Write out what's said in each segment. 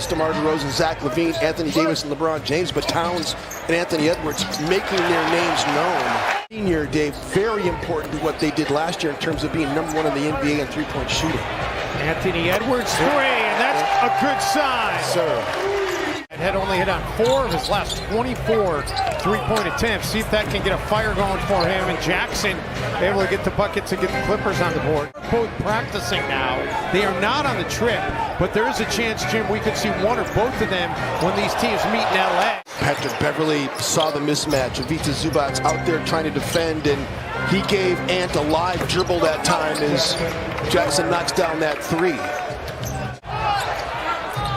DeMar DeRozan, Zach LaVine, Anthony Davis, and LeBron James, but Towns and Anthony Edwards making their names known. Senior day, very important to what they did last year in terms of being #1 in the NBA in three-point shooting. Anthony Edwards 3, and that's a good sign. Sir. And had only hit on 4 of his last 24 three-point attempts. See if that can get a fire going for him. And Jackson able to get the bucket to get the Clippers on the board. Both practicing now. They are not on the trip, but there is a chance, Jim, we could see one or both of them when these teams meet in LA. Patrick Beverly saw the mismatch. Ivica Zubac's out there trying to defend, and he gave Ant a live dribble that time as Jackson knocks down that 3.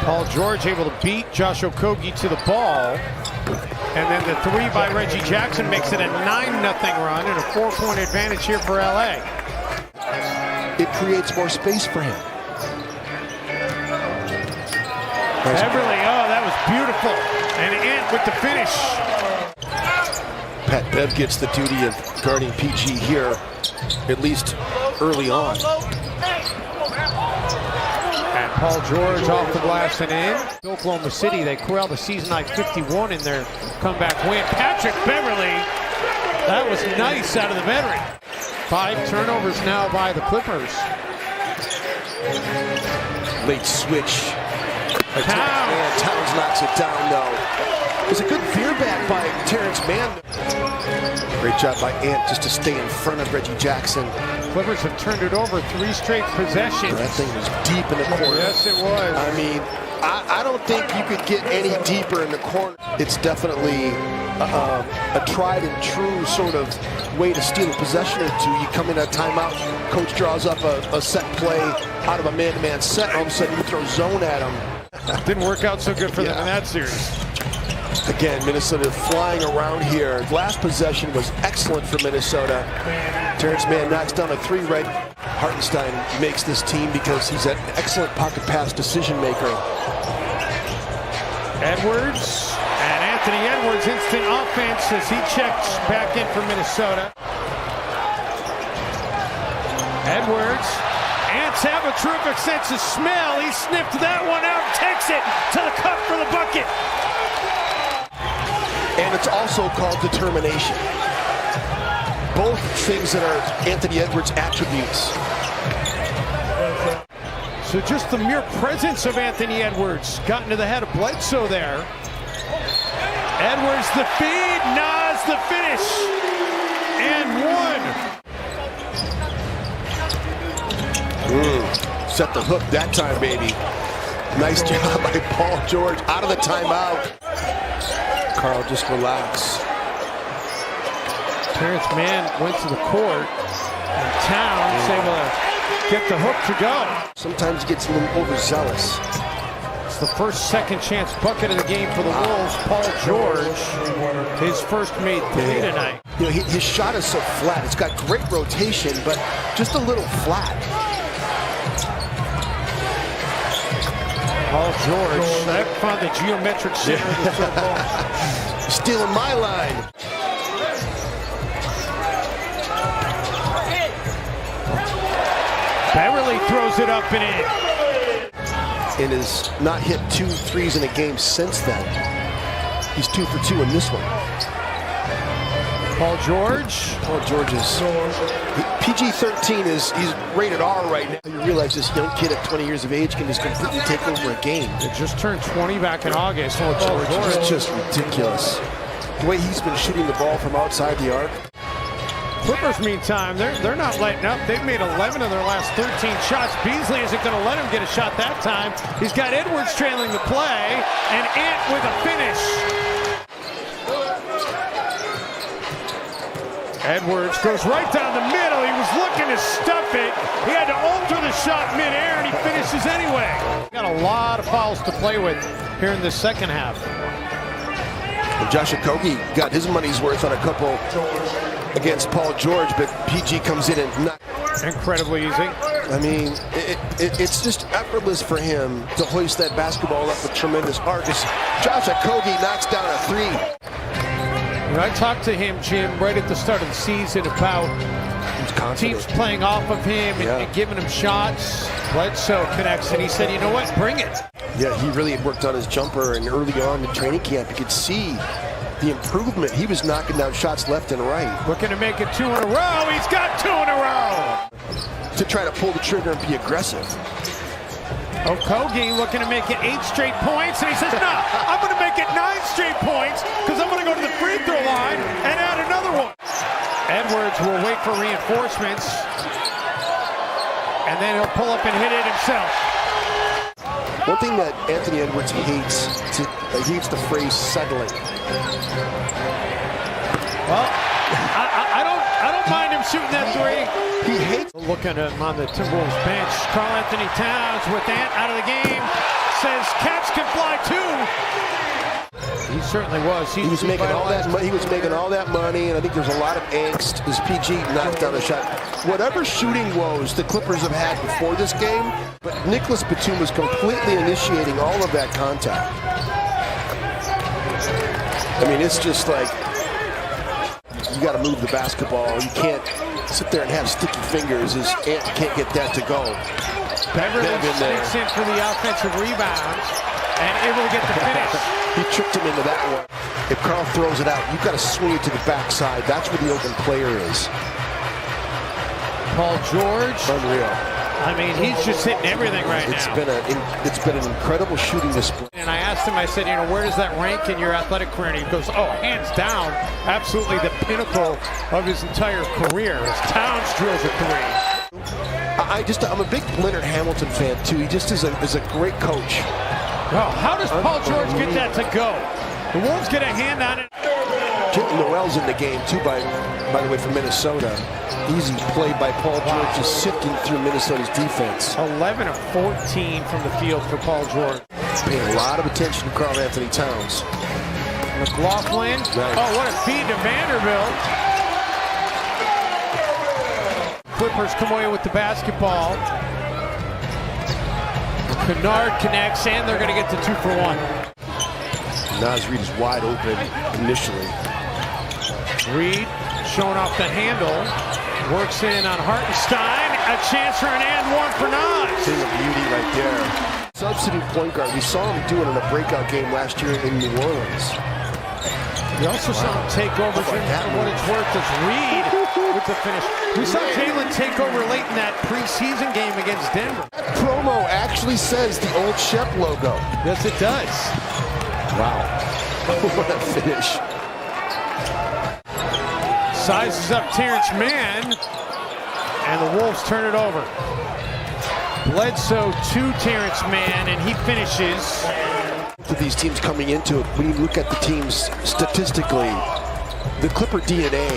Paul George able to beat Josh Okogie to the ball. And then the 3 by Reggie Jackson makes it a 9-0 run and a 4-point advantage here for LA. It creates more space for him. Beverly, oh, that was beautiful. And Ant with the finish. Pat Bev gets the duty of guarding PG here, at least early on. And Paul George off the glass and in. Oklahoma City, they corralled the season-high 51 in their comeback win. Patrick Beverly, that was nice out of the veteran. 5 turnovers now by the Clippers. Late switch. Towns. Towns knocks it down, though. It was a good veer back by Terrence Mann. Great job by Ant just to stay in front of Reggie Jackson. Clippers have turned it over 3 straight possessions. That thing was deep in the corner. Yes, it was. I mean, I don't think you could get any deeper in the corner. It's definitely a tried and true sort of way to steal a possession or two. You come in a timeout, coach draws up a set play out of a man-to-man set, all of a sudden you throw zone at them. Didn't work out so good for them in that series. Again, Minnesota flying around here. Last possession was excellent for Minnesota. Terrence Mann knocks down a 3 right. Hartenstein makes this team because he's an excellent pocket pass decision maker. Edwards, and Anthony Edwards instant offense as he checks back in for Minnesota. Edwards, Ants have a terrific sense of smell. He sniffed that one out, takes it to the cup for the bucket. And it's also called determination. Both things that are Anthony Edwards' attributes. So just the mere presence of Anthony Edwards got into the head of Bledsoe there. Edwards the feed, Nas the finish, and 1. Set the hook that time, baby. Nice job by Paul George out of the timeout. Carl, just relax. Terrence Mann went to the court, and Towns able to get the hook to go. Sometimes he gets a little overzealous. It's the first second chance bucket of the game for the Wolves. Paul George, his first made 3 tonight. You know, his shot is so flat. It's got great rotation, but just a little flat. Paul George, that found the geometric center of the circle. Stealing my line. Beverly throws it up and in. And has not hit 2 threes in a game since then. He's 2 for 2 in this one. Paul George. Paul George is PG-13 he's rated R right now. You realize this young kid at 20 years of age can just completely take over a game. It just turned 20 back in August. Paul George is just ridiculous. The way he's been shooting the ball from outside the arc. Clippers, meantime, they're not letting up. They've made 11 of their last 13 shots. Beasley isn't going to let him get a shot that time. He's got Edwards trailing the play, and Ant with a finish. Edwards goes right down the middle. He was looking to stuff it. He had to alter the shot midair, and he finishes anyway. Got a lot of fouls to play with here in the second half. And Josh Okogie got his money's worth on a couple against Paul George, but PG comes in and not incredibly easy. I mean, it's just effortless for him to hoist that basketball up with tremendous art. Josh Okogie knocks down a 3. When I talked to him, Jim, right at the start of the season about teams playing off of him and giving him shots, Bledsoe connects, and he said, you know what, bring it. Yeah, he really worked on his jumper, and early on in training camp, you could see the improvement. He was knocking down shots left and right. Looking to make it 2 in a row. He's got 2 in a row. To try to pull the trigger and be aggressive. Okogie looking to make it 8 straight points, and he says, no, I'm going to make it 9 straight points because I'm going to go to the free throw line and add another one. Edwards will wait for reinforcements, and then he'll pull up and hit it himself. One thing that Anthony Edwards hates the phrase settling. Well, I don't mind him shooting that 3. He hates. Looking at him on the Timberwolves bench, Karl Anthony Towns with Ant out of the game, says Cats can fly too. He certainly was. He was making all that money. He was making all that money, and I think there's a lot of angst as PG knocked down a shot. Whatever shooting woes the Clippers have had before this game, but Nicholas Batum was completely initiating all of that contact. I mean, it's just like you got to move the basketball. You can't sit there and have sticky fingers as Ant can't get that to go. Beverly sneaks in for the offensive rebounds and able to get the finish. He tricked him into that one. If Karl throws it out, you've got to swing it to the backside. That's where the open player is. Paul George. Unreal. I mean, he's just hitting everything right now. It's been an incredible shooting display. And I asked him, I said, you know, where does that rank in your athletic career? And he goes, oh, hands down, absolutely the pinnacle of his entire career. As Towns drills a 3. I'm a big Leonard Hamilton fan too. He just is a great coach. Oh, how does Paul George get that to go? The Wolves get a hand on it. Jaylen Noel's in the game too, by the way, from Minnesota. Easy play by Paul George, just sifting through Minnesota's defense. 11 of 14 from the field for Paul George. Paying a lot of attention to Karl Anthony Towns. McLaughlin. Nice. Oh, what a feed to Vanderbilt. Clippers come away with the basketball. Kennard connects, and they're going to get to 2 for 1. Naz Reid is wide open initially. Reid showing off the handle. Works in on Hartenstein. A chance for an and 1 for Naz. Seeing a beauty right there. Substitute point guard. We saw him do it in a breakout game last year in New Orleans. We also saw him take over for what it's worth as Reid with the finish. We saw Jalen take over late in that preseason game against Denver. That promo actually says the old Shep logo. Yes, it does. Wow. What a finish. Sizes up Terrence Mann, and the Wolves turn it over. Bledsoe to Terrence Mann, and he finishes. To these teams coming into it, when you look at the teams statistically, the Clipper DNA,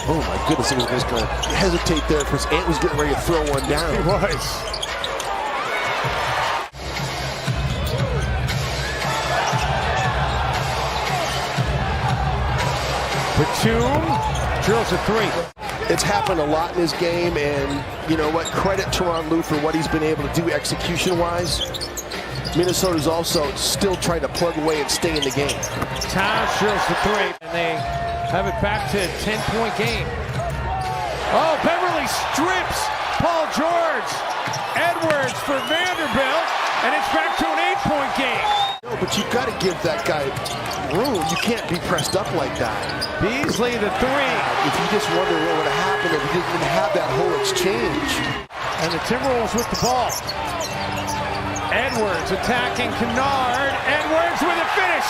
oh my goodness, he was just going to hesitate there because Ant was getting ready to throw one down. He was. Batum drills a 3. It's happened a lot in this game, and you know what? Credit Tyronn Lue for what he's been able to do execution-wise. Minnesota's also still trying to plug away and stay in the game. Towns drills the 3, and they have it back to a 10-point game. Oh, Beverly strips Paul George. Edwards for Vanderbilt, and it's back to an 8-point game. No, but you've got to give that guy room. You can't be pressed up like that. Beasley the 3. If you just wonder what would have happened if he didn't have that whole exchange. And the Timberwolves with the ball. Edwards attacking Kennard. Edwards with a finish.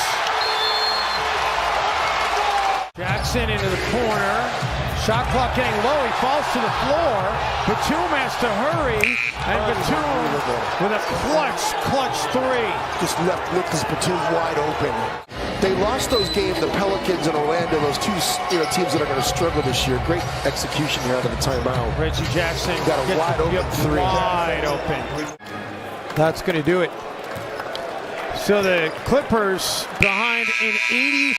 Jackson into the corner. Shot clock getting low. He falls to the floor. Batum has to hurry. And Batum with a clutch 3. Just left Nicholas Batum wide open. They lost those games, the Pelicans and Orlando, those two teams that are going to struggle this year. Great execution here out of the timeout. Reggie Jackson got a wide open 3. Wide open. That's going to do it. So the Clippers behind in 80.